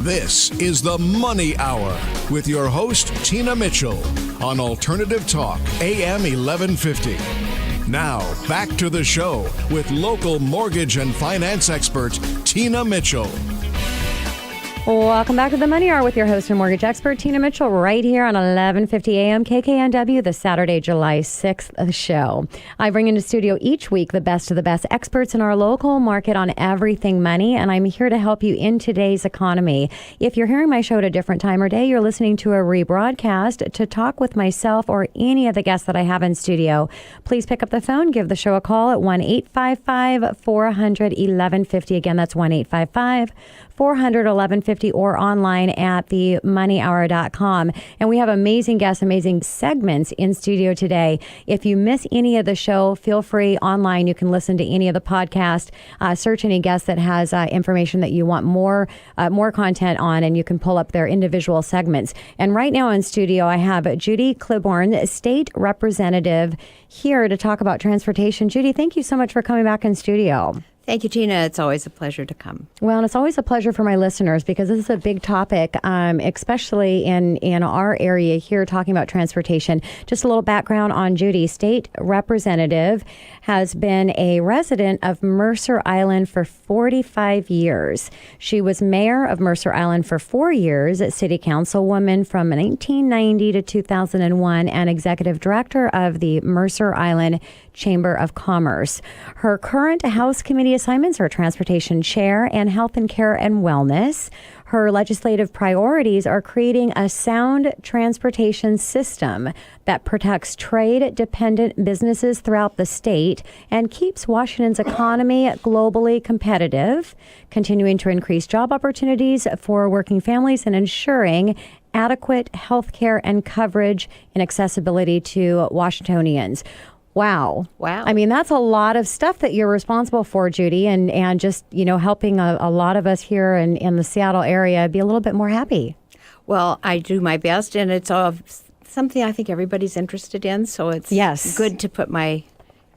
This is the Money Hour with your host, Tina Mitchell, on Alternative Talk, AM 1150. Now, back to the show with local mortgage and finance expert, Tina Mitchell. Welcome back to the Money Hour with your host and mortgage expert, Tina Mitchell, right here on 1150 AM KKNW, the Saturday, July 6th show. I bring into studio each week the best of the best experts in our local market on everything money, and I'm here to help you in today's economy. If you're hearing my show at a different time or day, you're listening to a rebroadcast. To talk with myself or any of the guests that I have in studio, please pick up the phone, give the show a call at 1-855-400-1150. Again, that's 1-855-400-1150. Or online at themoneyhour.com. And we have amazing guests, amazing segments in studio today. If you miss any of the show, feel free online. You can listen to any of the podcast, search any guest that has information that you want more content on, and you can pull up their individual segments. And right now in studio, I have Judy Clibborn, state representative, here to talk about transportation. Judy, thank you so much for coming back in studio. Thank you, Tina. It's always a pleasure to come. Well, and it's always a pleasure for my listeners because this is a big topic, especially in our area here, talking about transportation. Just a little background on Judy. State representative, has been a resident of Mercer Island for 45 years. She was mayor of Mercer Island for 4 years, city councilwoman from 1990 to 2001, and executive director of the Mercer Island Chamber of Commerce. Her current House committee assignments are transportation chair and health and care and wellness. Her legislative priorities are creating a sound transportation system that protects trade-dependent businesses throughout the state and keeps Washington's economy globally competitive, continuing to increase job opportunities for working families and ensuring adequate health care and coverage and accessibility to Washingtonians. Wow. I mean, that's a lot of stuff that you're responsible for, Judy, and just, helping a lot of us here in the Seattle area be a little bit more happy. Well, I do my best, and it's something I think everybody's interested in, so it's good to put my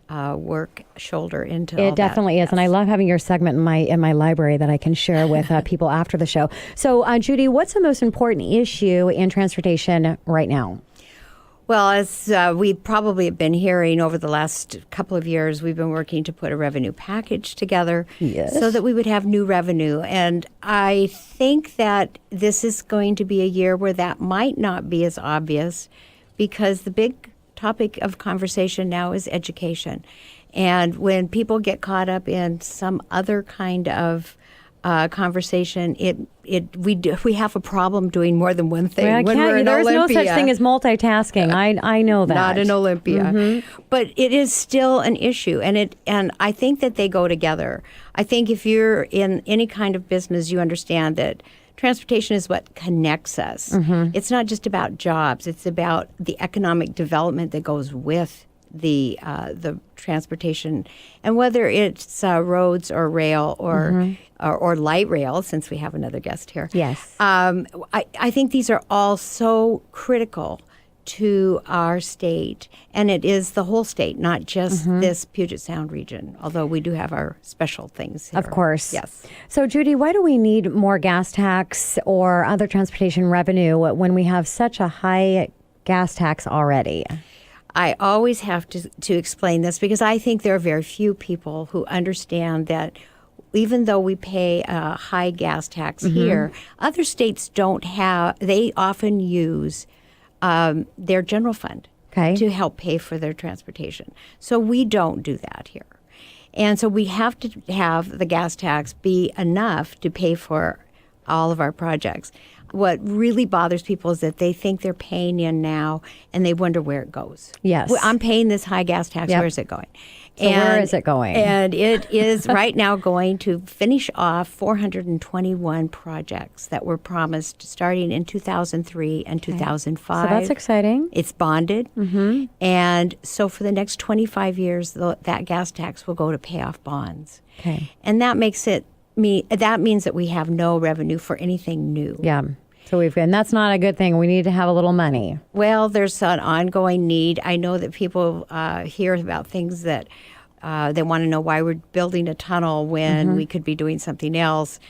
work shoulder into it. Definitely is, and I love having your segment in my library that I can share with people after the show. So, Judy, what's the most important issue in transportation right now? Well, as we probably have been hearing over the last couple of years, we've been working to put a revenue package together so that we would have new revenue. And I think that this is going to be a year where that might not be as obvious because the big topic of conversation now is education. And when people get caught up in some other kind of conversation, we have a problem doing more than one thing. Well, there's no such thing as multitasking. I know that. Not in Olympia, but it is still an issue, and I think that they go together. I think if you're in any kind of business, you understand that transportation is what connects us. It's not just about jobs; it's about the economic development that goes with the transportation, and whether it's roads or rail or light rail, since we have another guest here. Yes. I think these are all so critical to our state, and it is the whole state, not just this Puget Sound region, although we do have our special things here. Of course. Yes. So, Judy, why do we need more gas tax or other transportation revenue when we have such a high gas tax already? I always have to explain this because I think there are very few people who understand that even though we pay a high gas tax here, other states don't have, they often use their general fund to help pay for their transportation. So we don't do that here. And so we have to have the gas tax be enough to pay for all of our projects. What really bothers people is that they think they're paying in now and they wonder where it goes. Yes. Well, I'm paying this high gas tax. Where is it going? So where is it going? And it is right now going to finish off 421 projects that were promised starting in 2003 and 2005. So that's exciting. It's bonded. And so for the next 25 years, that gas tax will go to pay off bonds. Okay. And that makes it that means that we have no revenue for anything new. Yeah. So and that's not a good thing. We need to have a little money. Well, there's an ongoing need. I know that people hear about things that they want to know why we're building a tunnel when we could be doing something else.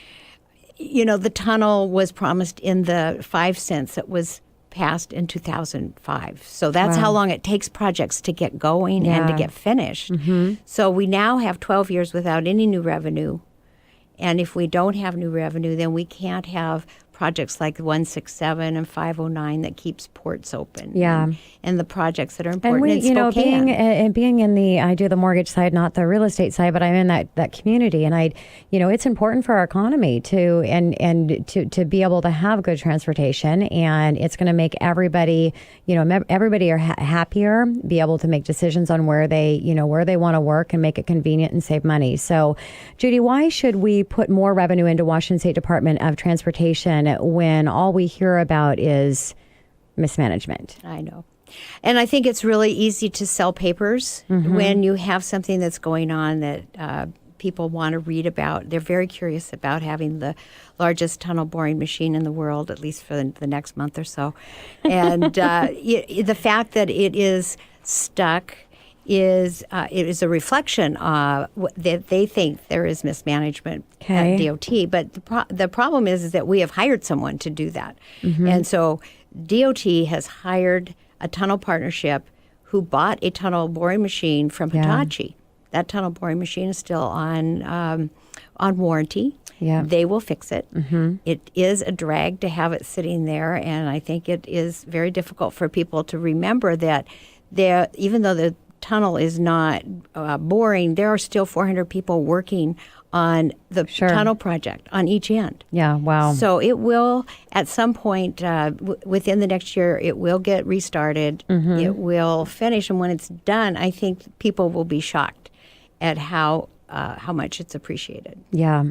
the tunnel was promised in the 5 cents that was passed in 2005. So that's how long it takes projects to get going and to get finished. So we now have 12 years without any new revenue. And if we don't have new revenue, then we can't have projects like 167 and 509 that keeps ports open. Yeah. And the projects that are And important in Spokane. being in I do the mortgage side, not the real estate side, but I'm in that community, and it's important for our economy to be able to have good transportation, and it's going to make everybody, everybody are happier, be able to make decisions on where they want to work and make it convenient and save money. So, Judy, why should we put more revenue into Washington State Department of Transportation when all we hear about is mismanagement? I know. And I think it's really easy to sell papers when you have something that's going on that people want to read about. They're very curious about having the largest tunnel boring machine in the world, at least for the next month or so. And the fact that it is stuck it is a reflection that they think there is mismanagement at DOT. But the problem is that we have hired someone to do that. And so DOT has hired a tunnel partnership who bought a tunnel boring machine from Hitachi. That tunnel boring machine is still on warranty. Yeah. They will fix it. It is a drag to have it sitting there, and I think it is very difficult for people to remember that even though the tunnel is not boring, there are still 400 people working on the tunnel project on each end. Yeah, wow. So it will, at some point within the next year, it will get restarted. It will finish, and when it's done, I think people will be shocked at how much it's appreciated. Yeah.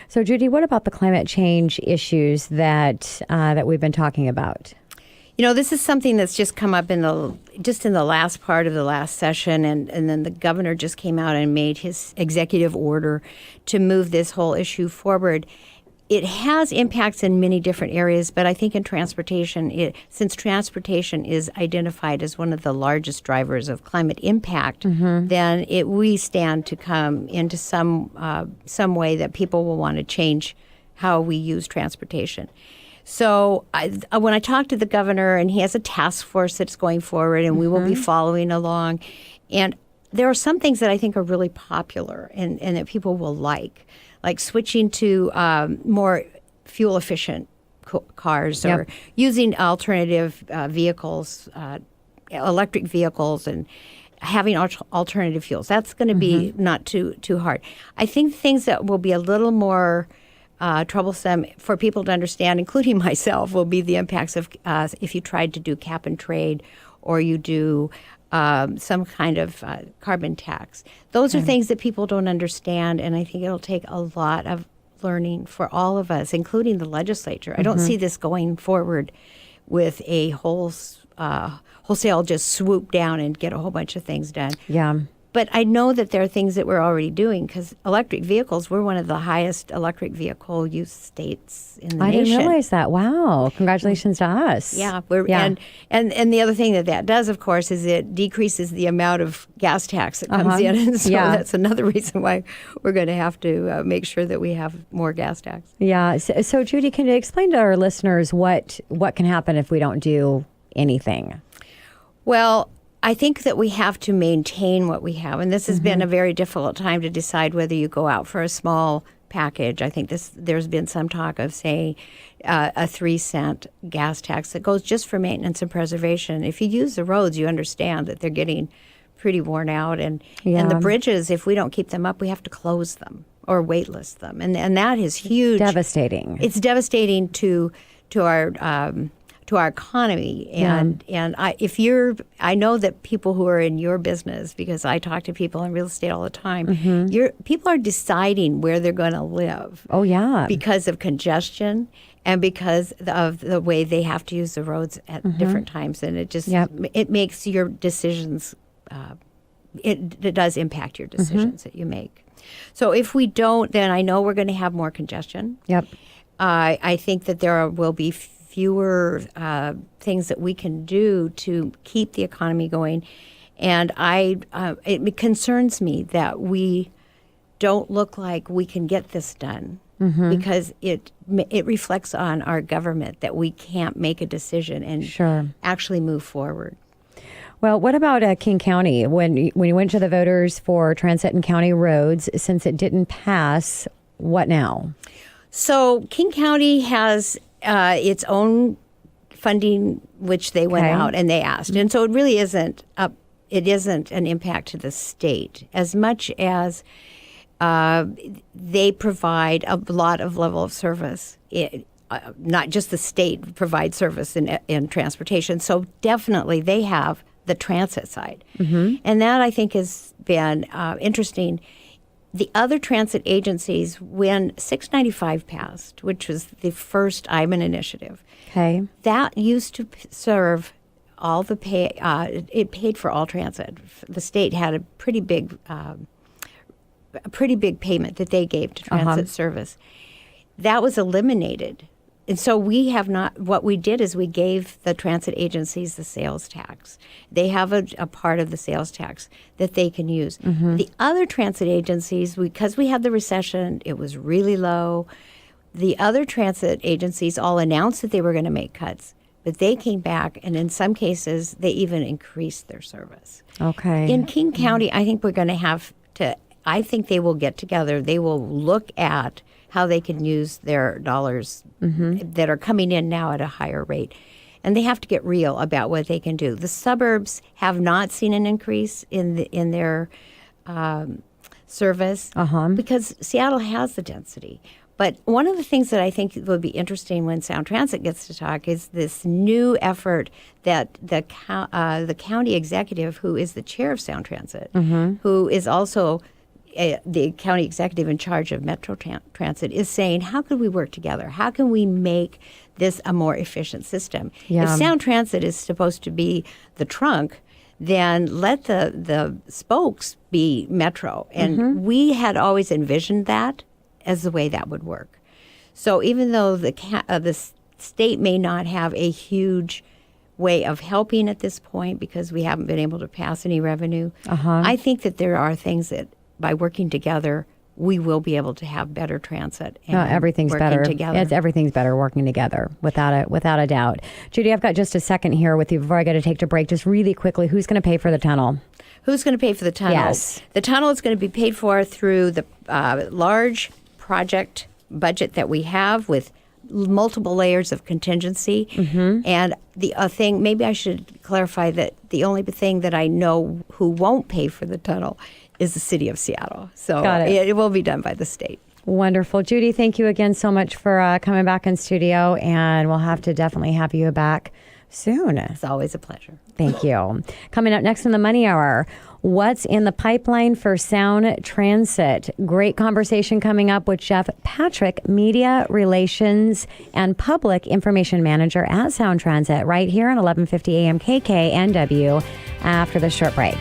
So, Judy, what about the climate change issues that we've been talking about? This is something that's just come up in the last part of the last session, and then the governor just came out and made his executive order to move this whole issue forward. It has impacts in many different areas, but I think in transportation, since transportation is identified as one of the largest drivers of climate impact, then we stand to come into some way that people will want to change how we use transportation. So when I talked to the governor, and he has a task force that's going forward, and we will be following along, and there are some things that I think are really popular and that people will like switching to more fuel-efficient cars or using alternative vehicles, electric vehicles, and having alternative fuels. That's going to be not too hard. I think things that will be a little more troublesome for people to understand, including myself, will be the impacts of if you tried to do cap and trade or you do some kind of carbon tax. Those are things that people don't understand, and I think it'll take a lot of learning for all of us, including the legislature. I don't see this going forward with a wholesale just swoop down and get a whole bunch of things done. Yeah. But I know that there are things that we're already doing, because electric vehicles, we're one of the highest electric vehicle use states in the nation. I didn't realize that. Wow. Congratulations to us. Yeah. And the other thing that does, of course, is it decreases the amount of gas tax that comes in. And so that's another reason why we're going to have to make sure that we have more gas tax. Yeah. So Judy, can you explain to our listeners what can happen if we don't do anything? Well, I think that we have to maintain what we have, and this has been a very difficult time to decide whether you go out for a small package. I think there's been some talk of, say, a 3-cent gas tax that goes just for maintenance and preservation. If you use the roads, you understand that they're getting pretty worn out, and the bridges, if we don't keep them up, we have to close them or waitlist them, and that is huge. Devastating. It's devastating to our economy, and I know that people who are in your business, because I talk to people in real estate all the time, people are deciding where they're going to live. Oh yeah, because of congestion and because of the way they have to use the roads at different times, and it just it makes your decisions. It does impact your decisions that you make. So if we don't, then I know we're going to have more congestion. Yep. I think that there will be fewer things that we can do to keep the economy going. And it concerns me that we don't look like we can get this done because it reflects on our government that we can't make a decision and actually move forward. Well, what about King County? When you went to the voters for transit and county roads, since it didn't pass, what now? So King County has its own funding, which they went out and they asked. And so it really isn't an impact to the state as much as they provide a lot of level of service. Not just the state provides service in transportation. So definitely they have the transit side. And that, I think, has been interesting. The other transit agencies, when 695 passed, which was the first Iman initiative, that used to serve all the pay. It paid for all transit. The state had a pretty big payment that they gave to transit service. That was eliminated. And so we have not, what we did is we gave the transit agencies the sales tax. They have a part of the sales tax that they can use. The other transit agencies, because we had the recession, it was really low. The other transit agencies all announced that they were going to make cuts, but they came back, and in some cases, they even increased their service. In King County, I think we're going to have to, I think they will get together. They will look at how they can use their dollars that are coming in now at a higher rate. And they have to get real about what they can do. The suburbs have not seen an increase in their service because Seattle has the density. But one of the things that I think will be interesting when Sound Transit gets to talk is this new effort that the county executive, who is the chair of Sound Transit, who is also the county executive in charge of Metro Transit, is saying, how can we work together? How can we make this a more efficient system? If Sound Transit is supposed to be the trunk, then let the spokes be Metro. And we had always envisioned that as the way that would work. So even though the state may not have a huge way of helping at this point because we haven't been able to pass any revenue, I think that there are things that by working together, we will be able to have better transit. And everything's better together. Everything's better working together, without a doubt. Judy, I've got just a second here with you before I got to take a break. Just really quickly, who's going to pay for the tunnel? Who's going to pay for the tunnel? Yes. The tunnel is going to be paid for through the large project budget that we have with multiple layers of contingency. And the thing, maybe I should clarify that the only thing that I know who won't pay for the tunnel is the city of Seattle. So it will be done by the state. Wonderful. Judy, thank you again so much for coming back in studio, and we'll have to definitely have you back soon. It's always a pleasure. Thank you. Coming up next in the Money Hour, what's in the pipeline for Sound Transit? Great conversation coming up with Jeff Patrick, Media Relations and Public Information Manager at Sound Transit, right here on 1150 AM KKNW after the short break.